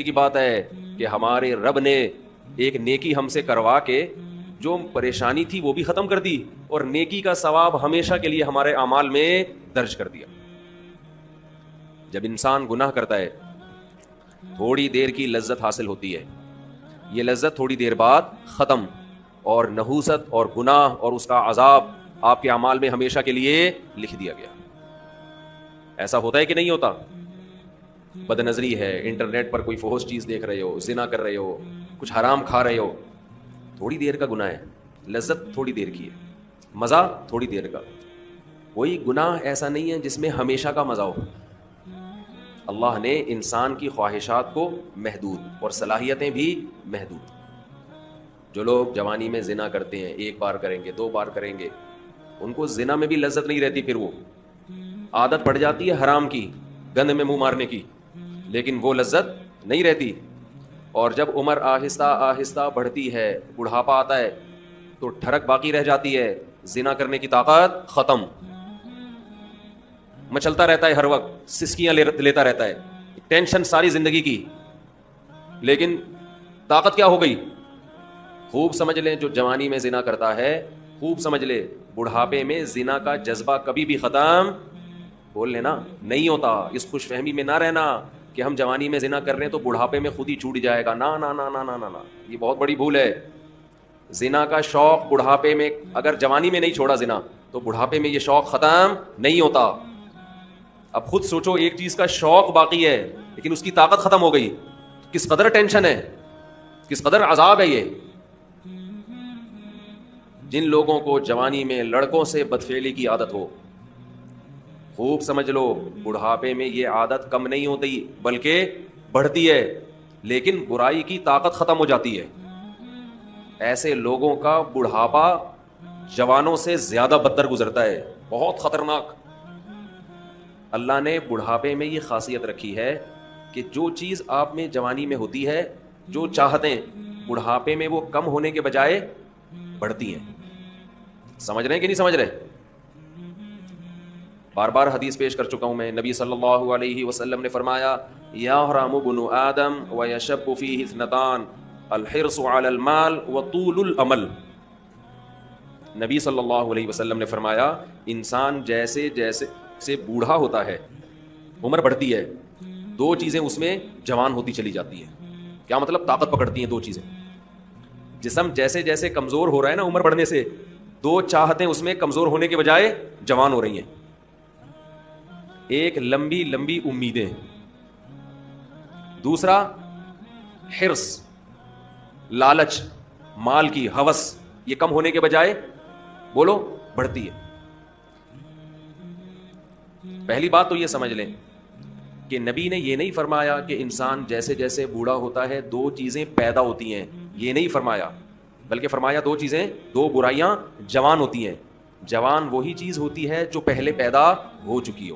کی بات ہے کہ ہمارے رب نے ایک نیکی ہم سے کروا کے جو پریشانی تھی وہ بھی ختم کر دی اور نیکی کا ثواب ہمیشہ کے لیے ہمارے اعمال میں درج کر دیا. جب انسان گناہ کرتا ہے تھوڑی دیر کی لذت حاصل ہوتی ہے, یہ لذت تھوڑی دیر بعد ختم, اور نحوست اور گناہ اور اس کا عذاب آپ کے اعمال میں ہمیشہ کے لیے لکھ دیا گیا. ایسا ہوتا ہے کہ نہیں ہوتا؟ بد نظری ہے, انٹرنیٹ پر کوئی فحش چیز دیکھ رہے ہو, زنا کر رہے ہو, کچھ حرام کھا رہے ہو, تھوڑی دیر کا گناہ ہے, لذت تھوڑی دیر کی ہے, مزہ تھوڑی دیر کا. کوئی گناہ ایسا نہیں ہے جس میں ہمیشہ کا مزہ ہو. اللہ نے انسان کی خواہشات کو محدود اور صلاحیتیں بھی محدود. جو لوگ جوانی میں زنا کرتے ہیں, ایک بار کریں گے, 2 بار کریں گے, ان کو زنا میں بھی لذت نہیں رہتی, پھر وہ عادت پڑ جاتی ہے حرام کی, گند میں منہ مارنے کی, لیکن وہ لذت نہیں رہتی. اور جب عمر آہستہ آہستہ بڑھتی ہے, بڑھاپا آتا ہے, تو ٹھڑک باقی رہ جاتی ہے, زنا کرنے کی طاقت ختم. مچلتا رہتا ہے ہر وقت, سسکیاں لیتا رہتا ہے, ٹینشن ساری زندگی کی, لیکن طاقت کیا ہو گئی؟ خوب سمجھ لیں, جو جوانی میں زنا کرتا ہے خوب سمجھ لے بڑھاپے میں زنا کا جذبہ کبھی بھی ختم, بول لینا, نہیں ہوتا. اس خوش فہمی میں نہ رہنا کہ ہم جوانی میں زنا کر رہے ہیں تو بڑھاپے میں خود ہی چھوٹ جائے گا. نا نا نا نا نا نا, یہ بہت بڑی بھول ہے. زنا کا شوق بڑھاپے میں, اگر جوانی میں نہیں چھوڑا زنا تو بڑھاپے میں یہ شوق ختم نہیں ہوتا. اب خود سوچو, ایک چیز کا شوق باقی ہے لیکن اس کی طاقت ختم ہو گئی, کس قدر ٹینشن ہے, کس قدر عذاب ہے یہ. جن لوگوں کو جوانی میں لڑکوں سے بدفعلی کی عادت ہو, خوب سمجھ لو بڑھاپے میں یہ عادت کم نہیں ہوتی بلکہ بڑھتی ہے, لیکن برائی کی طاقت ختم ہو جاتی ہے. ایسے لوگوں کا بڑھاپا جوانوں سے زیادہ بدتر گزرتا ہے, بہت خطرناک. اللہ نے بڑھاپے میں یہ خاصیت رکھی ہے کہ جو چیز آپ میں جوانی میں ہوتی ہے, جو چاہتیں بڑھاپے میں وہ کم ہونے کے بجائے بڑھتی ہیں. سمجھ رہے ہیں کہ نہیں سمجھ رہے؟ بار بار حدیث پیش کر چکا ہوں میں, نبی صلی اللہ علیہ وسلم نے فرمایا, یحرم ابن آدم ویشب فیہ اثنتان, الحرص علی المال وطول الامل. نبی صلی اللہ علیہ وسلم نے فرمایا, انسان جیسے جیسے سے بوڑھا ہوتا ہے, عمر بڑھتی ہے, 2 چیزیں اس میں جوان ہوتی چلی جاتی ہیں. کیا مطلب؟ طاقت پکڑتی ہیں 2 چیزیں. جسم جیسے جیسے کمزور ہو رہا ہے نا عمر بڑھنے سے, 2 چاہتیں اس میں کمزور ہونے کے بجائے جوان ہو رہی ہیں. ایک لمبی لمبی امیدیں, دوسرا حرص, لالچ, مال کی ہوس, یہ کم ہونے کے بجائے بولو بڑھتی ہے. پہلی بات تو یہ سمجھ لیں کہ نبی نے یہ نہیں فرمایا کہ انسان جیسے جیسے بوڑھا ہوتا ہے 2 چیزیں پیدا ہوتی ہیں, یہ نہیں فرمایا, بلکہ فرمایا 2 چیزیں, 2 برائیاں جوان ہوتی ہیں. جوان وہی چیز ہوتی ہے جو پہلے پیدا ہو چکی ہو.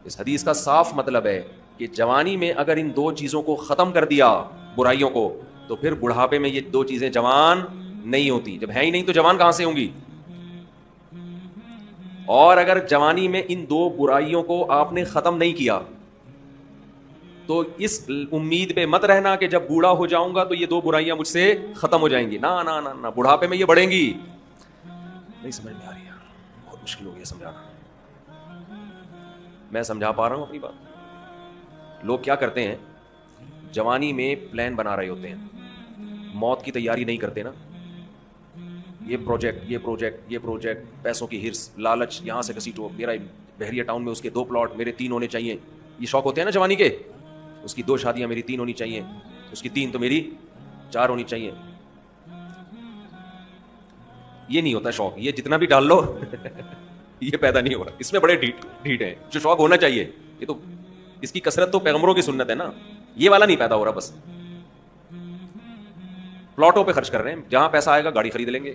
اس حدیث کا صاف مطلب ہے کہ جوانی میں اگر ان 2 چیزوں کو ختم کر دیا, برائیوں کو, تو پھر بڑھاپے میں یہ 2 چیزیں جوان نہیں ہوتی. جب ہے ہی نہیں تو جوان کہاں سے ہوں گی؟ اور اگر جوانی میں ان 2 برائیوں کو آپ نے ختم نہیں کیا تو اس امید پہ مت رہنا کہ جب بوڑھا ہو جاؤں گا تو یہ 2 برائیاں مجھ سے ختم ہو جائیں گی. نا نا نا نا, بڑھاپے میں یہ بڑھیں گی. نہیں سمجھ میں آ رہی ہے, بہت مشکل ہو گیا سمجھانا. میں سمجھا پا رہا ہوں اپنی بات؟ لوگ کیا کرتے ہیں, جوانی میں پلان بنا رہے ہوتے ہیں, موت کی تیاری نہیں کرتے نا. یہ پروجیکٹ, یہ پروجیکٹ, یہ پروجیکٹ, پیسوں کی ہرس, لالچ, یہاں سے گھسیٹو, میرا بحریہ ٹاؤن میں اس کے 2 پلاٹ, میرے 3 ہونے چاہیے. یہ شوق ہوتے ہیں نا جوانی کے, اس کی 2 شادیاں میری 3 ہونی چاہیے, اس کی 3 تو میری 4 ہونی چاہیے. یہ نہیں ہوتا شوق, یہ جتنا بھی ڈال لو یہ پیدا نہیں ہو رہا. اس میں بڑے ڈھیٹ ہیں. جو شوق ہونا چاہیے, یہ تو اس کی کثرت تو پیغمبروں کی سنت ہے نا, یہ والا نہیں پیدا ہو رہا. بس پلاٹوں پہ خرچ کر رہے ہیں, جہاں پیسہ آئے گا گاڑی خرید لیں گے.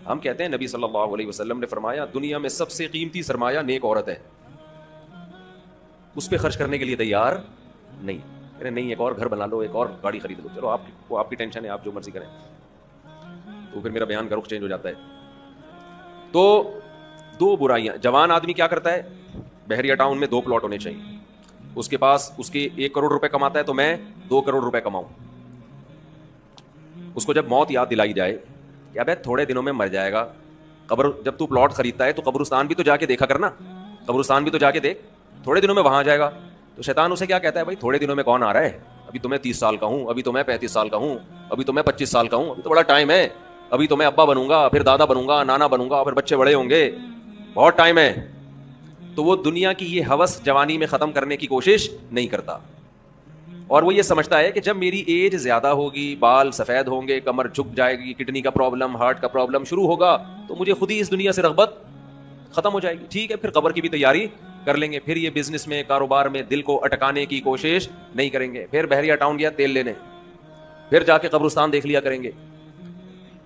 ہم کہتے ہیں نبی صلی اللہ علیہ وسلم نے فرمایا, دنیا میں سب سے قیمتی سرمایہ نیک عورت ہے, اس پہ خرچ کرنے کے لیے تیار نہیں. ارے نہیں, ایک اور گھر بنا لو, ایک اور گاڑی خرید لو, چلو آپ کی ٹینشن ہے, آپ جو مرضی کریں. تو پھر میرا بیان کا رخ چینج ہو جاتا ہے. تو 2 برائیاں. جوان آدمی کیا کرتا ہے, بحریہ ٹاؤن میں 2 پلاٹ ہونے چاہیے, اس کے پاس اس کے 1 کروڑ روپے کماتا ہے تو میں 2 کروڑ روپے کماؤں. اس کو جب موت یاد دلائی جائے کہ ابے تھوڑے دنوں میں مر جائے گا, قبر جب تو پلاٹ خریدتا ہے تو قبرستان بھی تو جا کے دیکھا کرنا, قبرستان بھی تو جا کے دیکھ, تھوڑے دنوں میں وہاں جائے گا. تو شیطان اسے کیا کہتا ہے, بھائی تھوڑے دنوں میں کون آ رہا ہے, ابھی تو میں 30 سال کا ہوں, ابھی تو میں 35 سال کا ہوں, ابھی تو میں 25 سال کا ہوں, ابھی تو بڑا ٹائم ہے, ابھی تو میں ابا بنوں گا, پھر دادا بنوں گا, نانا بنوں گا, پھر بچے بڑے ہوں گے, بہت ٹائم ہے. تو وہ دنیا کی یہ ہوس جوانی میں ختم کرنے کی کوشش نہیں کرتا, اور وہ یہ سمجھتا ہے کہ جب میری ایج زیادہ ہوگی, بال سفید ہوں گے, کمر جھک جائے گی, کڈنی کا پرابلم, ہارٹ کا پرابلم شروع ہوگا, تو مجھے خود ہی اس دنیا سے رغبت ختم ہو جائے گی. ٹھیک ہے, پھر قبر کی بھی تیاری کر لیں گے, پھر یہ بزنس میں, کاروبار میں دل کو اٹکانے کی کوشش نہیں کریں گے, پھر بحریہ ٹاؤن گیا تیل لینے, پھر جا کے قبرستان دیکھ لیا کریں گے.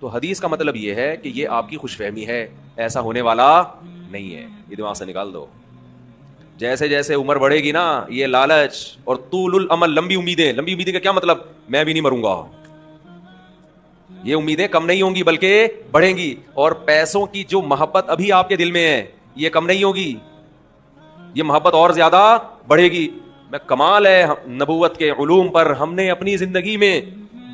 تو حدیث کا مطلب یہ ہے کہ یہ آپ کی خوش فہمی ہے, ایسا ہونے والا نہیں ہے, یہ دماغ سے نکال دو. جیسے جیسے عمر بڑھے گی نا, یہ لالچ اور طول الامل, لمبی امیدیں, لمبی امیدیں کا کیا مطلب, میں بھی نہیں مروں گا, یہ امیدیں کم نہیں ہوں گی بلکہ بڑھیں گی. اور پیسوں کی جو محبت ابھی آپ کے دل میں ہے یہ کم نہیں ہوگی, یہ محبت اور زیادہ بڑھے گی. میں کمال ہے نبوت کے علوم پر, ہم نے اپنی زندگی میں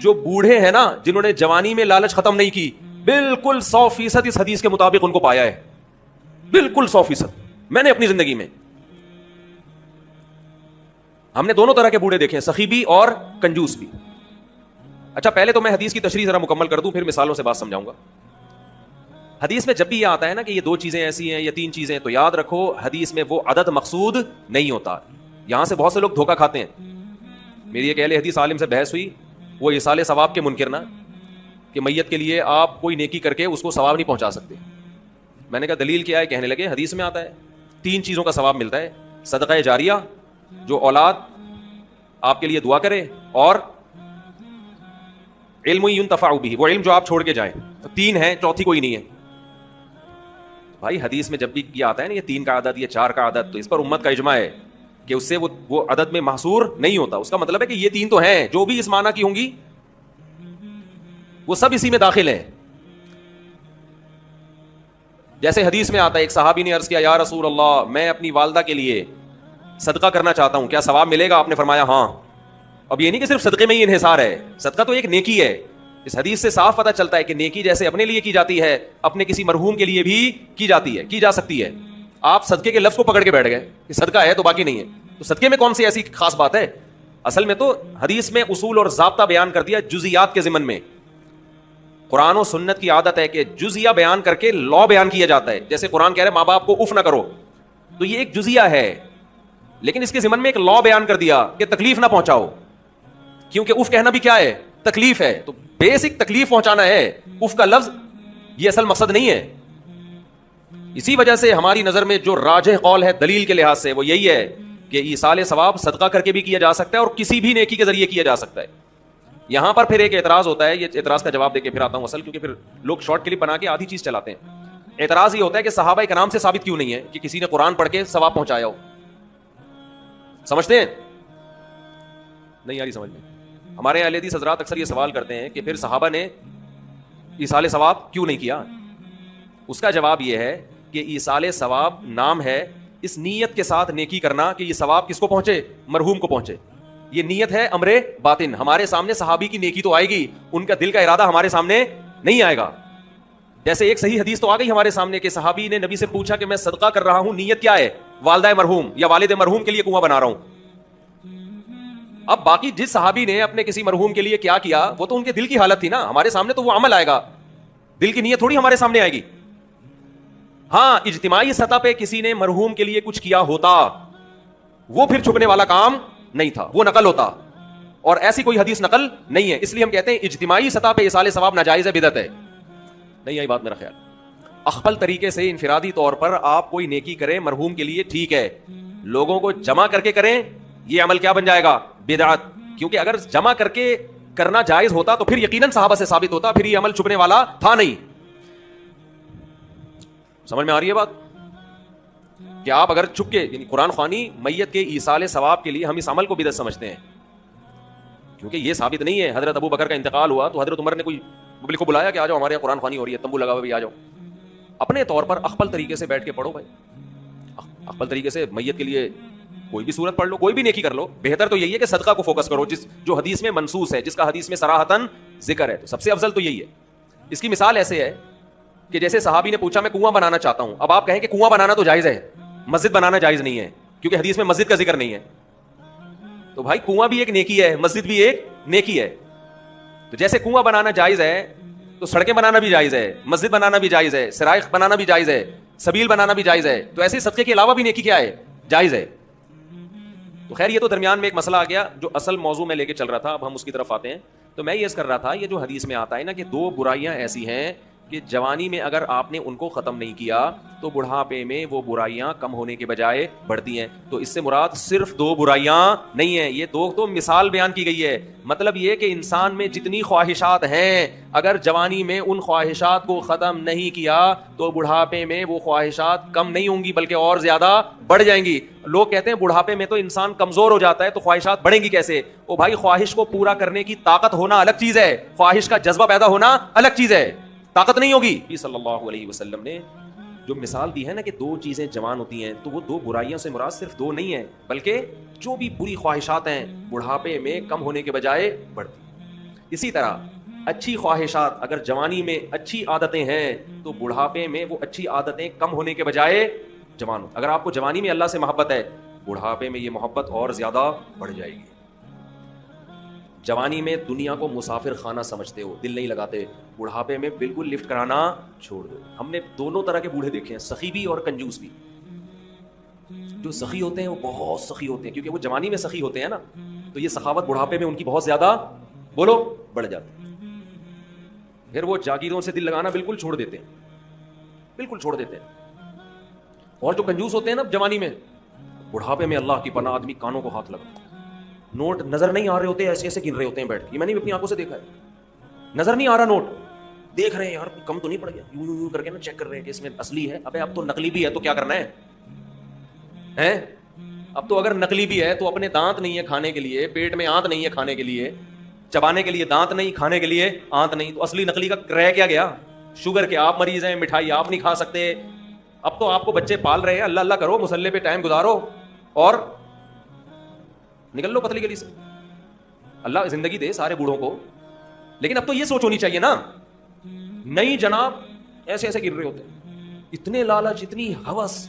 جو بوڑھے ہیں نا جنہوں نے جوانی میں لالچ ختم نہیں کی, بالکل 100% اس حدیث کے مطابق ان کو پایا ہے, بالکل 100%. میں نے اپنی زندگی میں, ہم نے دونوں طرح کے بوڑھے دیکھے ہیں, سخی بھی اور کنجوس بھی. اچھا پہلے تو میں حدیث کی تشریح ذرا مکمل کر دوں, پھر مثالوں سے بات سمجھاؤں گا. حدیث میں جب بھی یہ آتا ہے نا کہ یہ 2 چیزیں ایسی ہیں یا 3 چیزیں, تو یاد رکھو حدیث میں وہ عدد مقصود نہیں ہوتا. یہاں سے بہت سے لوگ دھوکہ کھاتے ہیں. میری ایک اہل حدیث عالم سے بحث ہوئی, وہ ایصال ثواب کے منکر نا, کہ میت کے لیے آپ کوئی نیکی کر کے اس کو ثواب نہیں پہنچا سکتے. میں نے کہا دلیل کیا ہے, کہنے لگے حدیث میں آتا ہے 3 چیزوں کا ثواب ملتا ہے, صدقہ جاریہ, جو اولاد آپ کے لیے دعا کرے, اور علم ينتفع به, وہ علم جو آپ چھوڑ کے جائیں. تو 3 ہیں, چوتھی کوئی نہیں ہے. بھائی حدیث میں جب بھی یہ آتا ہے نا یہ 3 کا عدد, یہ 4 کا عدد, تو اس پر امت کا اجماع ہے کہ اس سے وہ عدد میں محصور نہیں ہوتا. اس کا مطلب ہے کہ یہ 3 تو ہیں, جو بھی اس معنی کی ہوں گی وہ سب اسی میں داخل ہیں. جیسے حدیث میں آتا ہے, ایک صحابی نے عرض کیا, یا رسول اللہ میں اپنی والدہ کے لیے صدقہ کرنا چاہتا ہوں, کیا ثواب ملے گا؟ آپ نے فرمایا ہاں. اب یہ نہیں کہ صرف صدقے میں ہی انحصار ہے, صدقہ تو ایک نیکی ہے. اس حدیث سے صاف پتہ چلتا ہے کہ نیکی جیسے اپنے لیے کی جاتی ہے, اپنے کسی مرحوم کے لیے بھی کی جاتی ہے, کی جا سکتی ہے. آپ صدقے کے لفظ کو پکڑ کے بیٹھ گئے کہ صدقہ ہے تو باقی نہیں ہے. تو صدقے میں کون سی ایسی خاص بات ہے؟ اصل میں تو حدیث میں اصول اور ضابطہ بیان کر دیا جزیات کے ضمن میں. قرآن و سنت کی عادت ہے کہ جزیہ بیان کر کے لا بیان کیا جاتا ہے. جیسے قرآن کہہ رہے ماں باپ کو اف نہ کرو, تو یہ ایک جزیہ ہے, لیکن اس کے ضمن میں ایک لا بیان کر دیا کہ تکلیف نہ پہنچاؤ, کیونکہ اف کہنا بھی کیا ہے, تکلیف ہے. تو بیسک تکلیف پہنچانا ہے, اف کا لفظ یہ اصل مقصد نہیں ہے. اسی وجہ سے ہماری نظر میں جو راجح قول ہے دلیل کے لحاظ سے وہ یہی ہے کہ ایصال ثواب صدقہ کر کے بھی کیا جا سکتا ہے اور کسی بھی نیکی کے ذریعے کیا جا سکتا ہے. یہاں پر پھر ایک اعتراض ہوتا ہے, یہ اعتراض کا جواب دے کے پھر آتا ہوں اصل, کیونکہ پھر لوگ شارٹ کلپ بنا کے آدھی چیز چلاتے ہیں. اعتراض یہ ہوتا ہے کہ صحابہ کرام سے ثابت کیوں نہیں ہے کہ کسی نے قرآن پڑھ کے ثواب پہنچایا ہو. سمجھتے ہیں؟ نہیں آ رہی سمجھ میں. ہمارے اہل حدیث حضرات اکثر یہ سوال کرتے ہیں کہ پھر صحابہ نے ایصال ثواب کیوں نہیں کیا. اس کا جواب یہ ہے کہ ایصال ثواب نام ہے اس نیت کے ساتھ نیکی کرنا کہ یہ ثواب کس کو پہنچے, مرحوم کو پہنچے. یہ نیت ہے امر باطن. ہمارے سامنے صحابی کی نیکی تو آئے گی, ان کا دل کا ارادہ ہمارے سامنے نہیں آئے گا. جیسے ایک صحیح حدیث تو آ گئی ہمارے سامنے کہ صحابی نے نبی سے پوچھا کہ میں صدقہ کر رہا ہوں, نیت کیا ہے؟ والدہ مرحوم یا والد مرحوم کے لیے کنواں بنا رہا ہوں. اب باقی جس صحابی نے اپنے کسی مرحوم کے لیے کیا کیا وہ تو ان کے دل کی حالت تھی نا, ہمارے سامنے تو وہ عمل آئے گا, دل کی نیت تھوڑی ہمارے سامنے آئے گی. ہاں اجتماعی سطح پہ کسی نے مرحوم کے لیے کچھ کیا ہوتا, وہ پھر چھپنے والا کام نہیں تھا, وہ نقل ہوتا, اور ایسی کوئی حدیث نقل نہیں ہے. اس لیے ہم کہتے ہیں اجتماعی سطح پہ ایصال ثواب ناجائز ہے, بدعت ہے. نہیں آئی بات میرا خیال. اخفل طریقے سے انفرادی طور پر آپ کوئی نیکی کریں مرحوم کے لیے ٹھیک ہے, لوگوں کو جمع کر کے کریں, یہ عمل کیا بن جائے گا؟ بدعت. کیونکہ اگر جمع کر کے کرنا جائز ہوتا تو پھر یقیناً صحابہ سے ثابت ہوتا, پھر یہ عمل چھپنے والا تھا نہیں. سمجھ میں آ رہی ہے بات؟ کہ آپ اگر چھپ کے, یعنی قرآن خوانی میت کے ایصال ثواب کے لیے ہم اس عمل کو بدعت سمجھتے ہیں, کیونکہ یہ ثابت نہیں ہے. حضرت ابو بکر کا انتقال ہوا تو حضرت عمر نے کوئی پبلک کو بلایا کہ آ جاؤ ہمارے یہاں قرآن خوانی ہو رہی ہے, تمبو لگا ہوا بھی آ جاؤ. اپنے طور پر اخفل طریقے سے بیٹھ کے پڑھو بھائی, اخفل طریقے سے میت کے لیے کوئی بھی صورت پڑھ لو, کوئی بھی نیکی کر لو, بہتر تو یہی ہے کہ صدقہ کو فوکس کرو, جو حدیث میں منصوص ہے, جس کا حدیث میں صراحتاً ذکر ہے, تو سب سے افضل تو یہی ہے. اس کی مثال ایسے ہے کہ جیسے صحابی نے پوچھا میں کنواں بنانا چاہتا ہوں, اب آپ کہیں کہ کنواں بنانا تو جائز ہے, مسجد بنانا جائز نہیں ہے, کیونکہ حدیث میں مسجد کا ذکر نہیں ہے. تو بھائی کنواں بھی ایک نیکی ہے, مسجد بھی ایک نیکی ہے. تو جیسے کنواں بنانا جائز ہے تو سڑکیں بنانا بھی جائز ہے, مسجد بنانا بھی جائز ہے, سرائخ بنانا بھی جائز ہے, سبیل بنانا بھی جائز ہے. تو ایسے صدقے کے علاوہ بھی نیکی کیا ہے, جائز ہے. تو خیر یہ تو درمیان میں ایک مسئلہ آ گیا جو اصل موضوع میں لے کے چل رہا تھا, اب ہم اس کی طرف آتے ہیں. تو میں یہ کر رہا تھا, یہ جو حدیث میں آتا ہے نا کہ 2 برائیاں ایسی ہیں کہ جوانی میں اگر آپ نے ان کو ختم نہیں کیا تو بڑھاپے میں وہ برائیاں کم ہونے کے بجائے بڑھتی ہیں. تو اس سے مراد صرف 2 برائیاں نہیں ہیں, یہ 2 تو مثال بیان کی گئی ہے. مطلب یہ کہ انسان میں جتنی خواہشات ہیں اگر جوانی میں ان خواہشات کو ختم نہیں کیا تو بڑھاپے میں وہ خواہشات کم نہیں ہوں گی بلکہ اور زیادہ بڑھ جائیں گی. لوگ کہتے ہیں بڑھاپے میں تو انسان کمزور ہو جاتا ہے تو خواہشات بڑھیں گی کیسے؟ او بھائی, خواہش کو پورا کرنے کی طاقت ہونا الگ چیز ہے, خواہش کا جذبہ پیدا ہونا الگ چیز ہے, طاقت نہیں ہوگی. صلی اللہ علیہ وسلم نے جو مثال دی ہے نا کہ 2 چیزیں جوان ہوتی ہیں, تو وہ 2 برائیوں سے مراد صرف 2 نہیں ہے بلکہ جو بھی بری خواہشات ہیں بڑھاپے میں کم ہونے کے بجائے بڑھتی. اسی طرح اچھی خواہشات اگر جوانی میں اچھی عادتیں ہیں تو بڑھاپے میں وہ اچھی عادتیں کم ہونے کے بجائے جوان ہو. اگر آپ کو جوانی میں اللہ سے محبت ہے, بڑھاپے میں یہ محبت اور زیادہ بڑھ جائے گی. جوانی میں دنیا کو مسافر خانہ سمجھتے ہو, دل نہیں لگاتے, بڑھاپے میں بالکل لفٹ کرانا چھوڑ دو. ہم نے دونوں طرح کے بوڑھے دیکھے ہیں, سخی بھی اور کنجوس بھی. جو سخی ہوتے ہیں وہ بہت سخی ہوتے ہیں کیونکہ وہ جوانی میں سخی ہوتے ہیں نا, تو یہ سخاوت بڑھاپے میں ان کی بہت زیادہ بولو بڑھ جاتی. پھر وہ جاگیروں سے دل لگانا بالکل چھوڑ دیتے ہیں, بالکل چھوڑ دیتے ہیں. اور جو کنجوس ہوتے ہیں نا جوانی میں, بڑھاپے میں اللہ کی پناہ آدمی کانوں کو ہاتھ لگا, نوٹ نظر نہیں آ رہے ہوتے, ایسے ایسے گن رہے ہوتے ہیں بیٹھ کے. میں نے بھی اپنی آنکھوں سے دیکھا ہے, نظر نہیں آ رہا نوٹ, دیکھ رہے ہیں یار کم تو نہیں پڑ گیا, یوں کر کے نا چیک کر رہے ہیں کہ اس میں اصلی ہے. ابے اب تو نقلی بھی ہے تو کیا کرنا ہے, اب تو اگر نقلی بھی ہے تو اپنے دانت نہیں ہے کھانے کے لیے, پیٹ میں آنت نہیں ہے کھانے کے لیے, چبانے کے لیے دانت نہیں, کھانے کے لیے آنت نہیں, تو اصلی نقلی کا رہ کیا گیا؟ شوگر کے آپ مریض ہیں, مٹھائی آپ نہیں کھا سکتے. اب تو آپ کو بچے پال رہے ہیں, اللہ اللہ کرو, مصلے پہ ٹائم گزارو اور نکل لو پتلی گلی سے. اللہ زندگی دے سارے بوڑھوں کو, لیکن اب تو یہ سوچ ہونی چاہیے نا, نہیں جناب ایسے ایسے گر رہے ہوتے ہیں, اتنے لالچ, اتنی ہوس,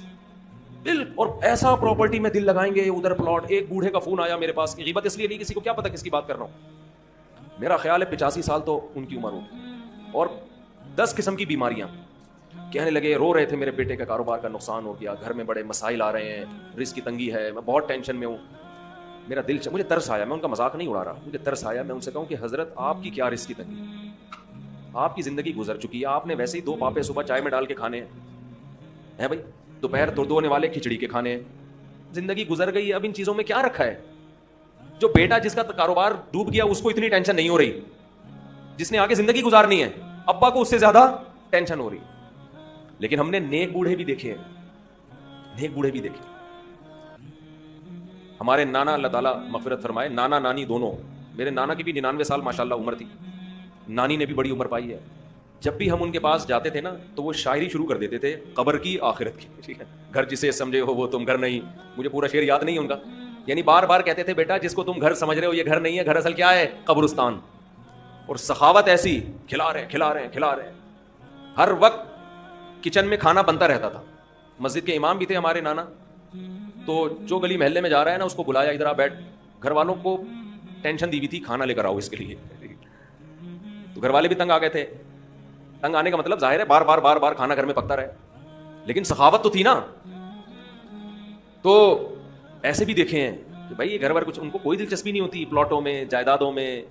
اور ایسا پراپرٹی میں دل لگائیں گے, ادھر پلاٹ. ایک بوڑھے کا فون آیا میرے پاس, کی غیبت اس لیے نہیں, کسی کو کیا پتا کس کی بات کر رہا ہوں, میرا خیال ہے 85 سال تو ان کی عمر ہوگی, اور 10 قسم کی بیماریاں. کہنے لگے, رو رہے تھے میرے بیٹے کا کاروبار کا نقصان ہو گیا, گھر میں بڑے مسائل آ رہے ہیں, رزق کی تنگی ہے, میں بہت ٹینشن میں ہوں. میرا دل مجھے ترس آیا, میں ان کا مذاق نہیں اڑا رہا, مجھے ترس آیا. میں ان سے کہوں کہ حضرت آپ کی کیا رزق کی تنگی, آپ کی زندگی گزر چکی ہے, آپ نے ویسے ہی 2 پاپے صبح چائے میں ڈال کے کھانے ہیں بھائی, دوپہر دردو ہونے والے کھچڑی کے کھانے ہیں, زندگی گزر گئی. اب ان چیزوں میں کیا رکھا ہے؟ جو بیٹا جس کا کاروبار ڈوب گیا اس کو اتنی ٹینشن نہیں ہو رہی, جس نے آگے زندگی گزارنی ہے ابا کو اس سے زیادہ ٹینشن ہو رہی. لیکن ہم نے نیک بوڑھے بھی دیکھے ہیں, نیک بوڑھے بھی دیکھے. ہمارے نانا, اللہ تعالیٰ مغفرت فرمائے, نانا نانی دونوں, میرے نانا کی بھی 99 سال ماشاءاللہ عمر تھی, نانی نے بھی بڑی عمر پائی ہے. جب بھی ہم ان کے پاس جاتے تھے نا تو وہ شاعری شروع کر دیتے تھے قبر کی آخرت کی, ٹھیک ہے, گھر جسے سمجھے ہو وہ تم گھر نہیں. مجھے پورا شعر یاد نہیں ان کا, یعنی بار بار کہتے تھے بیٹا جس کو تم گھر سمجھ رہے ہو یہ گھر نہیں ہے, گھر اصل کیا ہے, قبرستان. اور سخاوت ایسی, کھلا رہے ہیں, ہر وقت کچن میں کھانا بنتا رہتا تھا. مسجد کے امام بھی تھے ہمارے نانا, تو جو گلی محلے میں جا رہا ہے نا اس کو بلایا, ادھر آ بیٹھ. گھر والوں کو ٹینشن دی ہوئی تھی کھانا لے کر آؤ اس کے لیے, تو گھر والے بھی تنگ آ گئے تھے. تنگ آنے کا مطلب ظاہر ہے بار بار کھانا گھر میں پکتا رہے, لیکن سخاوت تو تھی نا. تو ایسے بھی دیکھے ہیں کہ بھائی یہ گھر بار کچھ ان کو کوئی دلچسپی نہیں ہوتی, پلاٹوں میں, جائیدادوں میں,